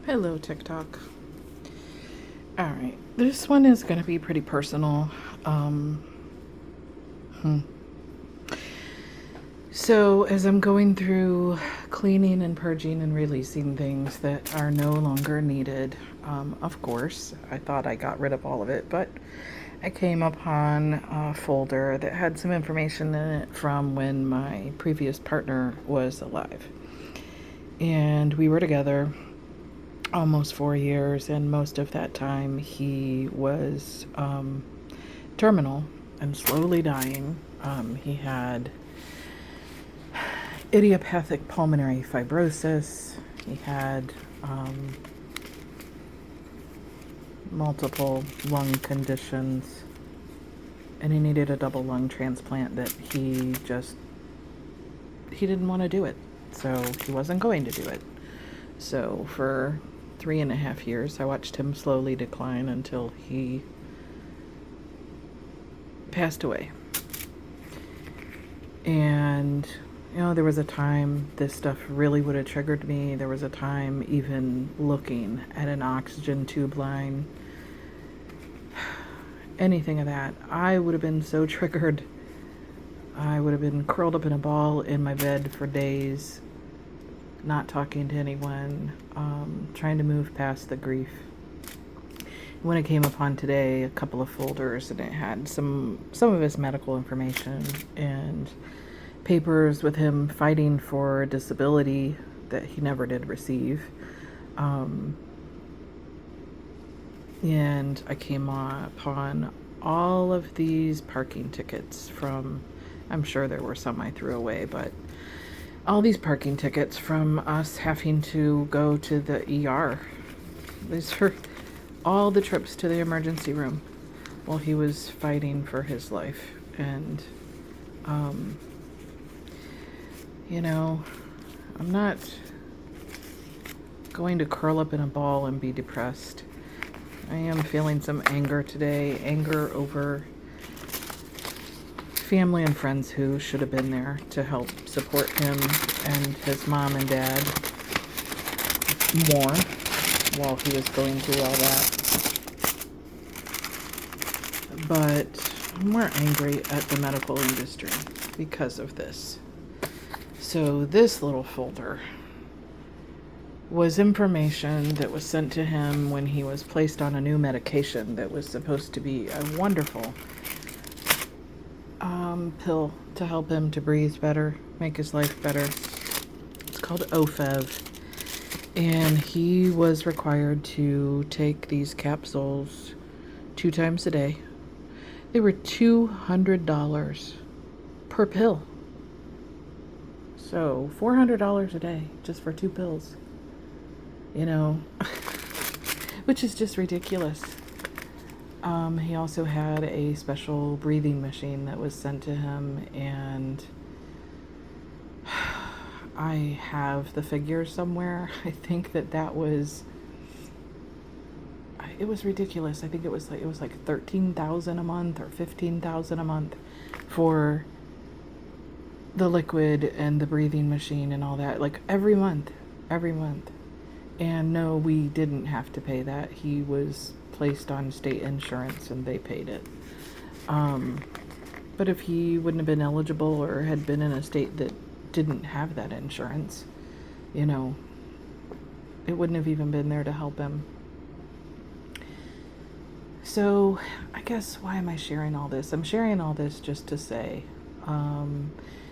Hello, TikTok. All right, this one is going to be pretty personal. Um, So, as I'm going through cleaning and purging and releasing things that are no longer needed, of course, I thought I got rid of all of it, but I came upon a folder that had some information in it from when my previous partner was alive. And we were together almost 4 years, and most of that time he was terminal and slowly dying. He had idiopathic pulmonary fibrosis. He had multiple lung conditions, and he needed a double lung transplant that he didn't want to do it, so he wasn't going to do it. So for 3.5 years I watched him slowly decline until he passed away. And there was a time this stuff really would have triggered me. There was a time even looking at an oxygen tube line, anything of that, I would have been so triggered. I would have been curled up in a ball in my bed for days, not talking to anyone, trying to move past the grief. When I came upon today a couple of folders, and it had some of his medical information and papers with him fighting for disability that he never did receive. And I came upon all of these parking tickets from, I'm sure there were some I threw away, but all these parking tickets from us having to go to the ER. These were all the trips to the emergency room while he was fighting for his life. And I'm not going to curl up in a ball and be depressed. I am feeling some anger today, anger over family and friends who should have been there to help support him and his mom and dad more while he was going through all that. But I'm more angry at the medical industry because of this. So this little folder was information that was sent to him when he was placed on a new medication that was supposed to be a wonderful pill to help him to breathe better, make his life better. It's called OFEV. And he was required to take these capsules 2 times a day. They were $200 per pill. So $400 a day just for 2 pills. Which is just ridiculous. He also had a special breathing machine that was sent to him, and I have the figure somewhere. I think that was, it was ridiculous. I think it was like $13,000 a month or $15,000 a month for the liquid and the breathing machine and all that, like every month. And no, we didn't have to pay that. He was placed on state insurance and they paid it. But if he wouldn't have been eligible or had been in a state that didn't have that insurance, it wouldn't have even been there to help him. So I guess, why am I sharing all this? I'm sharing all this just to say,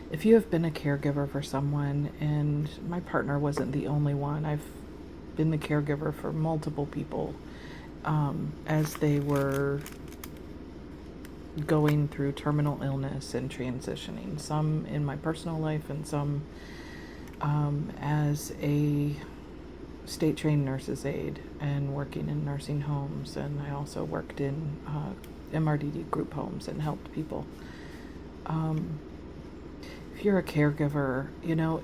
if you have been a caregiver for someone, and my partner wasn't the only one, I've been the caregiver for multiple people as they were going through terminal illness and transitioning, some in my personal life and some as a state trained nurse's aide and working in nursing homes. And I also worked in MRDD group homes and helped people. If you're a caregiver,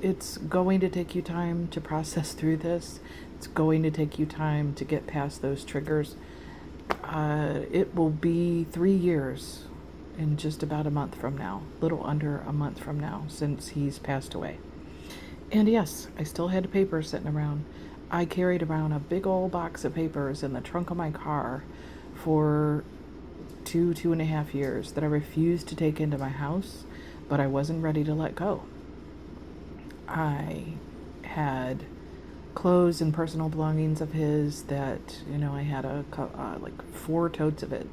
it's going to take you time to process through this. It's going to take you time to get past those triggers. It will be 3 years in just about a month from now, little under a month from now, since he's passed away. And yes, I still had a paper sitting around. I carried around a big old box of papers in the trunk of my car for 2.5 years that I refused to take into my house, but I wasn't ready to let go. I had clothes and personal belongings of his that, I had like 4 totes of it.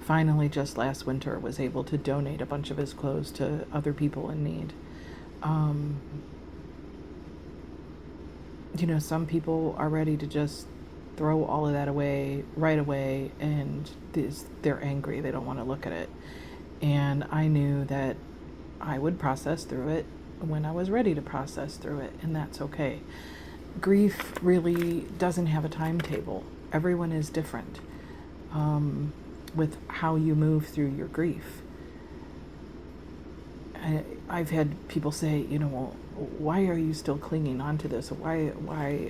Finally, just last winter, was able to donate a bunch of his clothes to other people in need. Some people are ready to just throw all of that away right away, and they're angry. They don't want to look at it. And I knew that I would process through it when I was ready to process through it, and that's okay. Grief really doesn't have a timetable. Everyone is different with how you move through your grief. I've had people say, well, why are you still clinging on to this? Why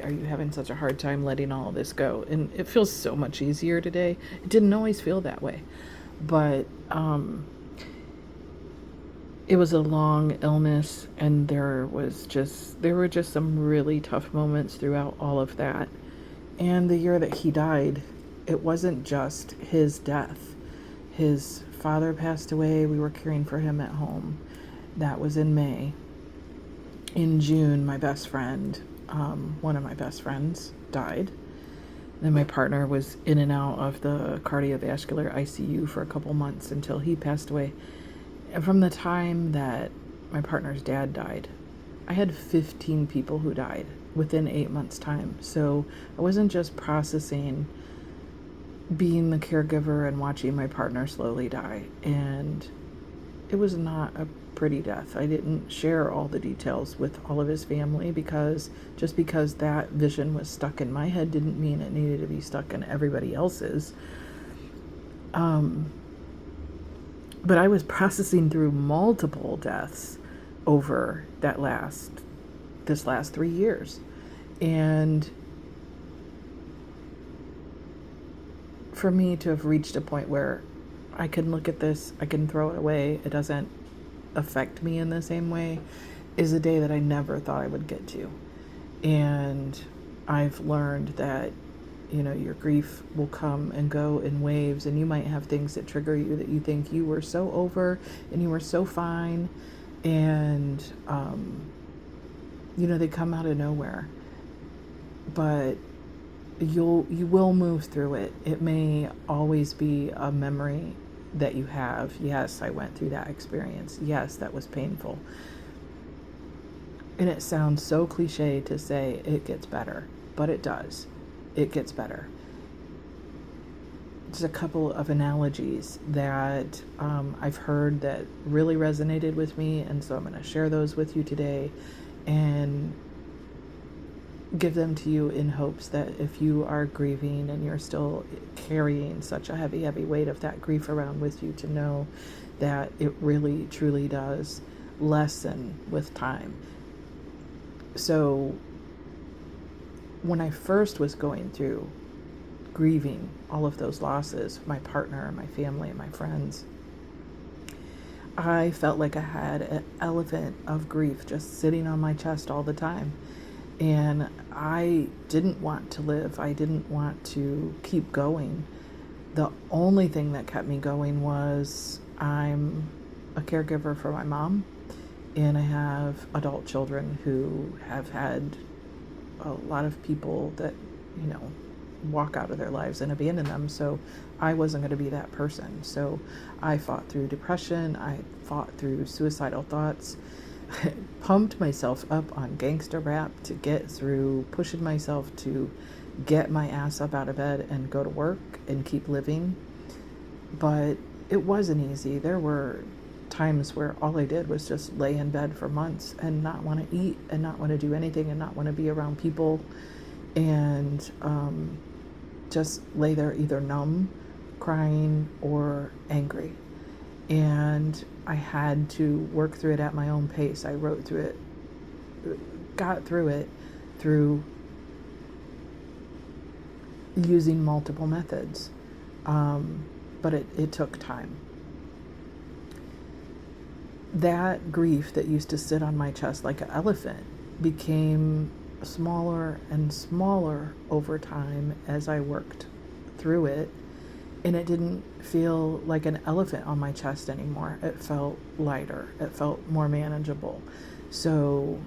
are you having such a hard time letting all of this go? And it feels so much easier today. It didn't always feel that way, but it was a long illness, and there were just some really tough moments throughout all of that. And the year that he died, it wasn't just his death. His father passed away. We were caring for him at home. That was in May. In June, my best friend, one of my best friends, died. Then my partner was in and out of the cardiovascular ICU for a couple months until he passed away. And from the time that my partner's dad died, I had 15 people who died within 8 months' time. So I wasn't just processing being the caregiver and watching my partner slowly die. And it was not a pretty death. I didn't share all the details with all of his family because that vision was stuck in my head didn't mean it needed to be stuck in everybody else's. But I was processing through multiple deaths over this last 3 years. And for me to have reached a point where I can look at this, I can throw it away, it doesn't affect me in the same way, is a day that I never thought I would get to. And I've learned that, your grief will come and go in waves, and you might have things that trigger you that you think you were so over and you were so fine, and, they come out of nowhere. But you will move through it. It may always be a memory that you have. Yes, I went through that experience. Yes, that was painful. And it sounds so cliche to say it gets better, but it does. It gets better. Just a couple of analogies that I've heard that really resonated with me, and so I'm going to share those with you today and give them to you in hopes that if you are grieving and you're still carrying such a heavy weight of that grief around with you, to know that it really, truly does lessen with time. So when I first was going through grieving all of those losses, my partner, my family, and my friends, I felt like I had an elephant of grief just sitting on my chest all the time. And I didn't want to live. I didn't want to keep going. The only thing that kept me going was I'm a caregiver for my mom, and I have adult children who have had a lot of people that, walk out of their lives and abandon them. So I wasn't going to be that person. So I fought through depression. I fought through suicidal thoughts. Pumped myself up on gangster rap to get through, pushing myself to get my ass up out of bed and go to work and keep living. But it wasn't easy. There were times where all I did was just lay in bed for months and not want to eat and not want to do anything and not want to be around people, and just lay there either numb, crying, or angry. And I had to work through it at my own pace. I wrote through it, got through it through using multiple methods. But it took time. That grief that used to sit on my chest like an elephant became smaller and smaller over time as I worked through it. And it didn't feel like an elephant on my chest anymore. It felt lighter. It felt more manageable. So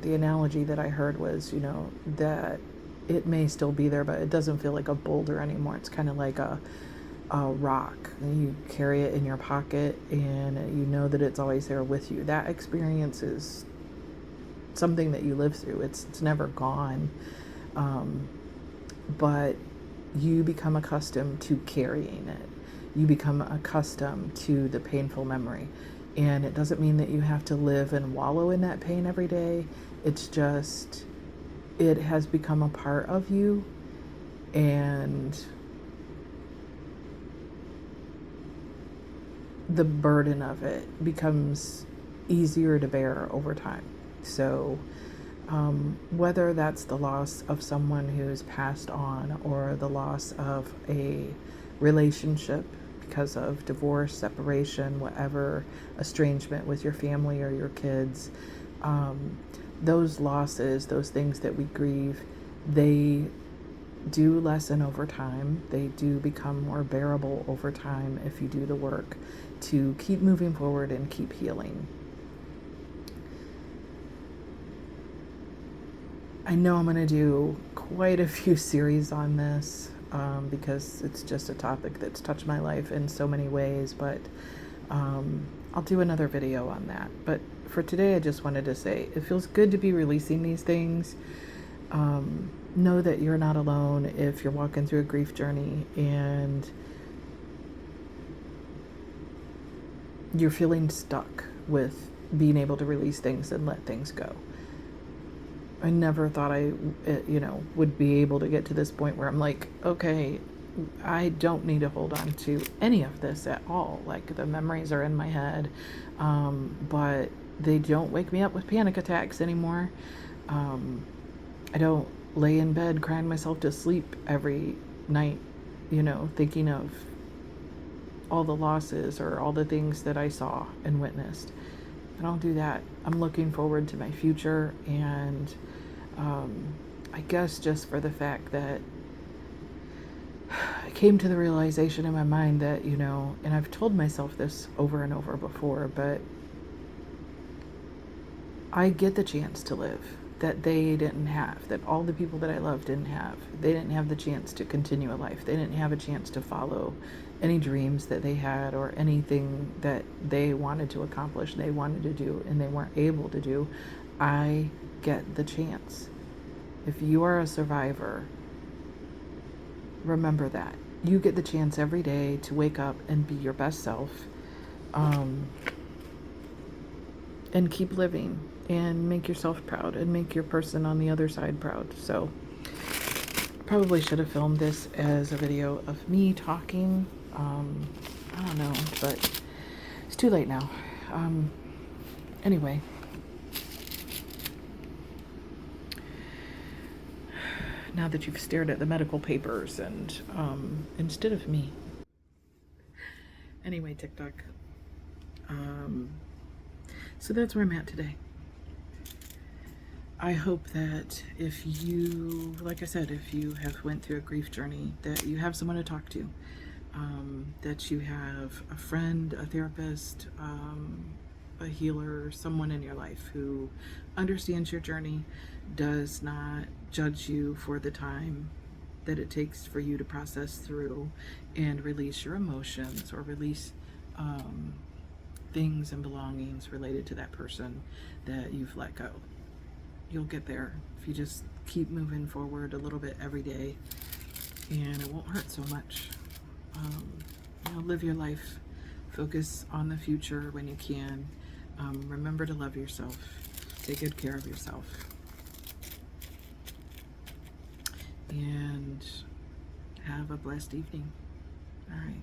the analogy that I heard was, that it may still be there, but it doesn't feel like a boulder anymore. It's kind of like a rock. You carry it in your pocket and you know that it's always there with you. That experience is something that you live through. It's never gone. But you become accustomed to carrying it. You become accustomed to the painful memory. And it doesn't mean that you have to live and wallow in that pain every day. It's just, it has become a part of you. And the burden of it becomes easier to bear over time. So whether that's the loss of someone who's passed on or the loss of a relationship because of divorce, separation, whatever, estrangement with your family or your kids, those losses, those things that we grieve, they do lessen over time. They do become more bearable over time if you do the work to keep moving forward and keep healing. I know I'm going to do quite a few series on this because it's just a topic that's touched my life in so many ways, but I'll do another video on that. But for today, I just wanted to say it feels good to be releasing these things. Know that you're not alone if you're walking through a grief journey and you're feeling stuck with being able to release things and let things go. I never thought I would be able to get to this point where I'm like, okay, I don't need to hold on to any of this at all. Like, the memories are in my head, but they don't wake me up with panic attacks anymore. I don't lay in bed crying myself to sleep every night, thinking of all the losses or all the things that I saw and witnessed. I don't do that. I'm looking forward to my future, and I guess just for the fact that I came to the realization in my mind that, and I've told myself this over and over before, but I get the chance to live that they didn't have, that all the people that I love didn't have. They didn't have the chance to continue a life. They didn't have a chance to follow any dreams that they had or anything that they wanted to accomplish, they wanted to do, and they weren't able to do. I get the chance. If you are a survivor, remember that. You get the chance every day to wake up and be your best self, and keep living and make yourself proud and make your person on the other side proud. So probably should have filmed this as a video of me talking. I don't know, but it's too late now. Anyway, now that you've stared at the medical papers and instead of me. Anyway, TikTok. So that's where I'm at today. I hope that if you, like I said, if you have went through a grief journey, that you have someone to talk to, that you have a friend, a therapist, a healer, someone in your life who understands your journey, does not judge you for the time that it takes for you to process through and release your emotions or release things and belongings related to that person that you've let go. You'll get there if you just keep moving forward a little bit every day, and it won't hurt so much. Live your life. Focus on the future when you can. Remember to love yourself. Take good care of yourself. And have a blessed evening. All right.